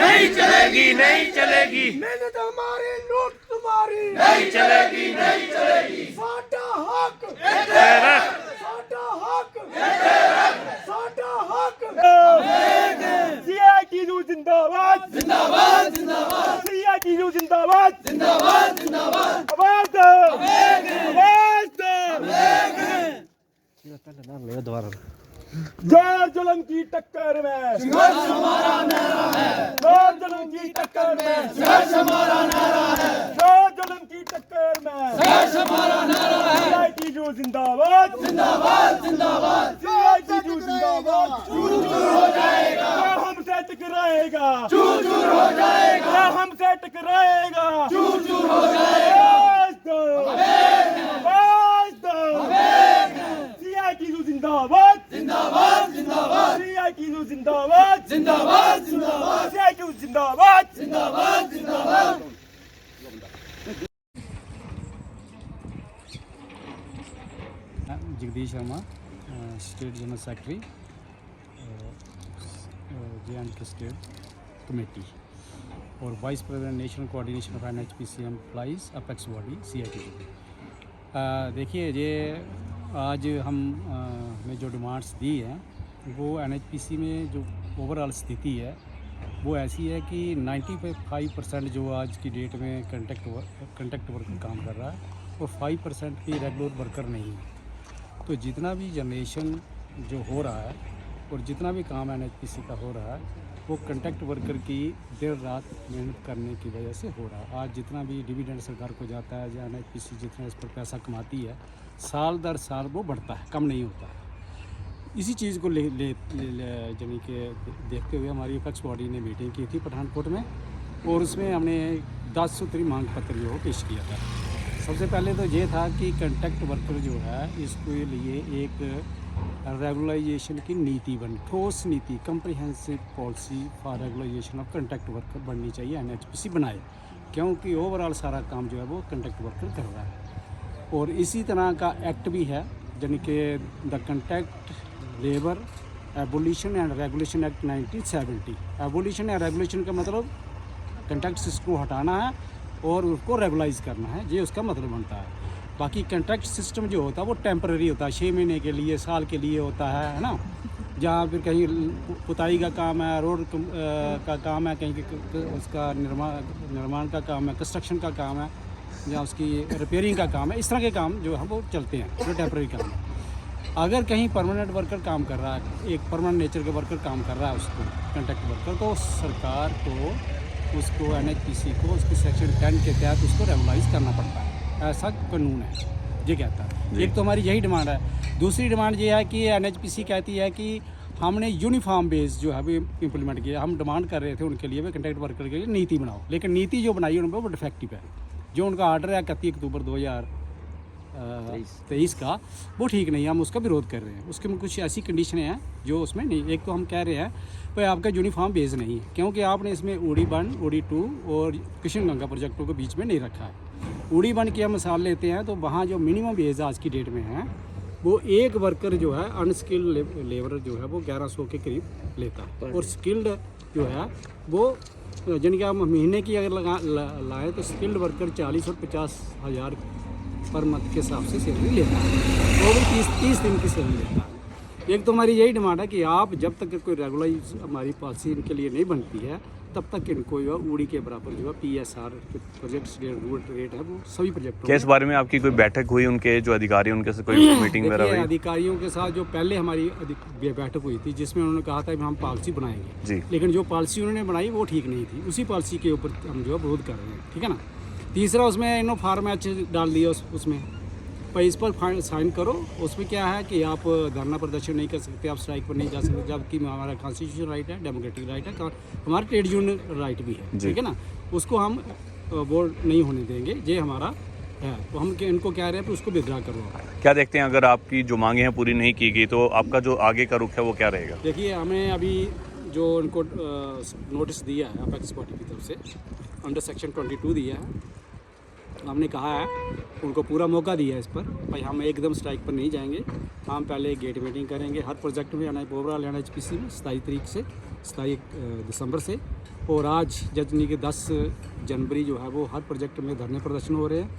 नहीं चलेगी, नहीं चलेगी, मेहनत हमारी लूट तुम्हारी नहीं चलेगी, नहीं चलेगी। साडा हक तेरा साडा हक साडा हक सीआईटीयू जिंदाबाद जिंदाबाद, जिंदाबाद, सीआईटीयू जिंदाबाद जिंदाबाद, जिंदाबाद। आवाज दो आवाज दो जोर जुल्म की टक्कर में संघर्ष हमारा नारा है, जोर जुल्म की टक्कर में संघर्ष हमारा नारा है, जोर जुल्म की टक्कर में संघर्ष हमारा नारा है। सीआईटीयू जिंदाबाद जिंदाबाद, जिंदाबाद। सीआईटीयू जिंदाबाद चूर चूर हो जाएगा, क्या हमसे टकराएगा चूर चूर हो जाएगा, क्या हमसे टकराएगा चूर चूर हो जाएगा। आवाज दो आवाज दो सीआईटीयू जिंदाबाद जिंदाबाद, जिंदाबाद, सीआईटीयू जिंदाबाद जिंदाबाद, जिंदाबाद, सीआईटीयू जिंदाबाद जिंदाबाद, जिंदाबाद। Jagdish Sharma, state general secretary, J and K state committee और vice president national coordination of NHPC employees apex body CITU। देखिए, ये आज हमने जो डिमांड्स दी हैं वो NHPC में जो ओवरऑल स्थिति है वो ऐसी है कि 95% जो आज की डेट में कंट्रैक्ट वर्कर काम कर रहा है और 5% भी रेगुलर वर्कर नहीं है। तो जितना भी जनरेशन जो हो रहा है और जितना भी काम NHPC का हो रहा है वो कंट्रैक्ट वर्कर की देर रात मेहनत करने की वजह से हो रहा है। आज जितना भी डिविडेंड सरकार को जाता है या NHPC जितना इस पर पैसा कमाती है, साल दर साल वो बढ़ता है, कम नहीं होता है। इसी चीज़ को यानी कि देखते हुए हमारी अपेक्स बॉडी ने मीटिंग की थी पठानकोट में और उसमें हमने 10 सूत्री मांग पत्र जो पेश किया था। सबसे पहले तो ये था कि कंट्रैक्ट वर्कर जो है इसके लिए एक रेगुलाइजेशन की नीति ठोस नीति comprehensive policy for regularisation of contract worker बननी चाहिए, NHPC बनाए, क्योंकि ओवरऑल सारा काम जो है वो कंट्रैक्ट वर्कर कर रहा है। और इसी तरह का एक्ट भी है यानी कि the contract labour abolition and regulation act 1970। Abolition या रेगुलेशन का मतलब कंट्रैक्ट सिस्टम को हटाना है और उसको रेगुलाइज करना है, ये उसका मतलब बनता है। बाकी कंट्रैक्ट सिस्टम जो होता है वो टेम्पररी होता है, 6 महीने के लिए, साल के लिए होता है ना। जहाँ फिर कहीं पुताई का काम है, रोड का काम है, कहीं उसका निर्माण का काम है, कंस्ट्रक्शन का काम है या उसकी रिपेयरिंग का काम है, इस तरह के काम जो है वो चलते हैं, जो टेम्पररी काम है। अगर कहीं परमानेंट वर्कर काम कर रहा है, एक परमानेंट नेचर का वर्कर काम कर रहा है उसको कंट्रैक्ट वर्कर, तो सरकार को उसको NHPC को उसके सेक्शन 10 के तहत उसको रेगुलाइज करना पड़ता है, ऐसा कानून है, ये कहता है। एक तो हमारी यही डिमांड है। दूसरी डिमांड ये है कि NHPC कहती है कि हमने यूनिफॉर्म बेस जो है वो इम्प्लीमेंट किया। हम डिमांड कर रहे थे उनके लिए भी कंट्रैक्ट वर्कर के लिए नीति बनाओ, लेकिन नीति जो बनाई है उन पर वो डिफेक्टिव है। जो उनका आर्डर है 31 अक्टूबर 2023 का, वो ठीक नहीं है, हम उसका विरोध कर रहे हैं। उसके में कुछ ऐसी कंडीशनें हैं जो उसमें नहीं। एक तो हम कह रहे हैं भाई आपका यूनिफॉर्म बेस नहीं है, क्योंकि आपने इसमें उड़ी 1, उड़ी 2 और किशन गंगा प्रोजेक्टों को बीच में नहीं रखा है। उड़ी 1 की हम मिसाल लेते हैं तो वहाँ जो मिनिमम बेस आज की डेट में है वो एक वर्कर जो है अनस्किल्ड लेबर जो है वो 1100 के करीब लेता है, और स्किल्ड जो है वो यानी कि आप महीने की अगर लाए तो स्किल्ड वर्कर 40 और 50 हज़ार पर मंथ के हिसाब से सैलरी लेता है, वो भी 30 दिन की सैलरी लेता है। एक तो हमारी यही डिमांड है कि आप जब तक कोई रेगुलाइज हमारी पॉलिसी इनके लिए नहीं बनती है तब तक इनको जो है उड़ी के बराबर जो है PSR प्रोजेक्ट रेट है वो सभी प्रोजेक्टों क्या इस बारे में आपकी कोई बैठक हुई, उनके जो अधिकारी उनके से कोई मीटिंग वगैरह हुई? अधिकारियों के साथ जो पहले हमारी बैठक हुई थी जिसमें उन्होंने कहा था कि हम पॉलिसी बनाएंगे जी, लेकिन जो पॉलिसी उन्होंने बनाई वो ठीक नहीं थी। उसी पॉलिसी के ऊपर हम जो है विरोध कर रहे हैं, ठीक है ना। तीसरा उसमें इन्होंने फार्म H डाल दिया उसमें पर इस पर साइन करो। उसमें क्या है कि आप धरना प्रदर्शन नहीं कर सकते, आप स्ट्राइक पर नहीं जा सकते, जबकि हमारा कॉन्स्टिट्यूशन राइट है, डेमोक्रेटिक राइट है, हमारा ट्रेड यूनियन राइट भी है, ठीक है ना। उसको हम वो नहीं होने देंगे, ये हमारा है। तो हम इनको कह रहे हैं कि उसको विड्रा करो। क्या देखते हैं अगर आपकी जो मांगे हैं पूरी नहीं की गई तो आपका जो आगे का रुख है वो क्या रहेगा? देखिए, हमें अभी जो उनको नोटिस दिया है अपेक्स बॉडी की तरफ से अंडर सेक्शन 22 दिया है हमने कहा है, उनको पूरा मौका दिया है इस पर, भाई हम एकदम स्ट्राइक पर नहीं जाएंगे, हम पहले गेट मीटिंग करेंगे हर प्रोजेक्ट में ओवरऑल NHPC में 27 तारीख से 27 दिसंबर से। और आज जजनी के 10 जनवरी जो है वो हर प्रोजेक्ट में धरने प्रदर्शन हो रहे हैं,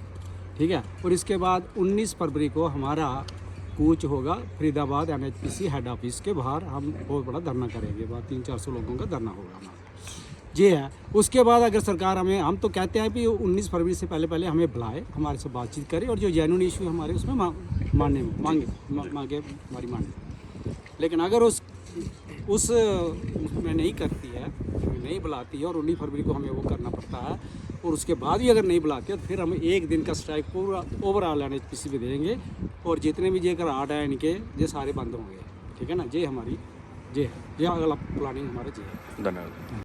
ठीक है। और इसके बाद 19 फरवरी को हमारा कूच होगा फरीदाबाद NHPC हेड ऑफिस के बाहर, हम बहुत बड़ा धरना करेंगे, वहाँ 300-400 लोगों का धरना होगा हमारा, जी है। उसके बाद अगर सरकार हमें, हम तो कहते हैं कि 19 फरवरी से पहले हमें बुलाए, हमारे से बातचीत करे और जो जेन्युइन इशू हमारे उसमें मांगे हमारी मांगे। लेकिन अगर उस में नहीं करती है, नहीं बुलाती है और 19 फरवरी को हमें वो करना पड़ता है, और उसके बाद भी अगर नहीं बुलाते तो फिर हम एक दिन का स्ट्राइक पूरा ओवरऑल NHPC में देंगे, और जितने भी जेकर आर्ट है इनके ये सारे बंद होंगे, ठीक है ना। ये हमारी जे अगला प्लानिंग हमारा जे है। धन्यवाद।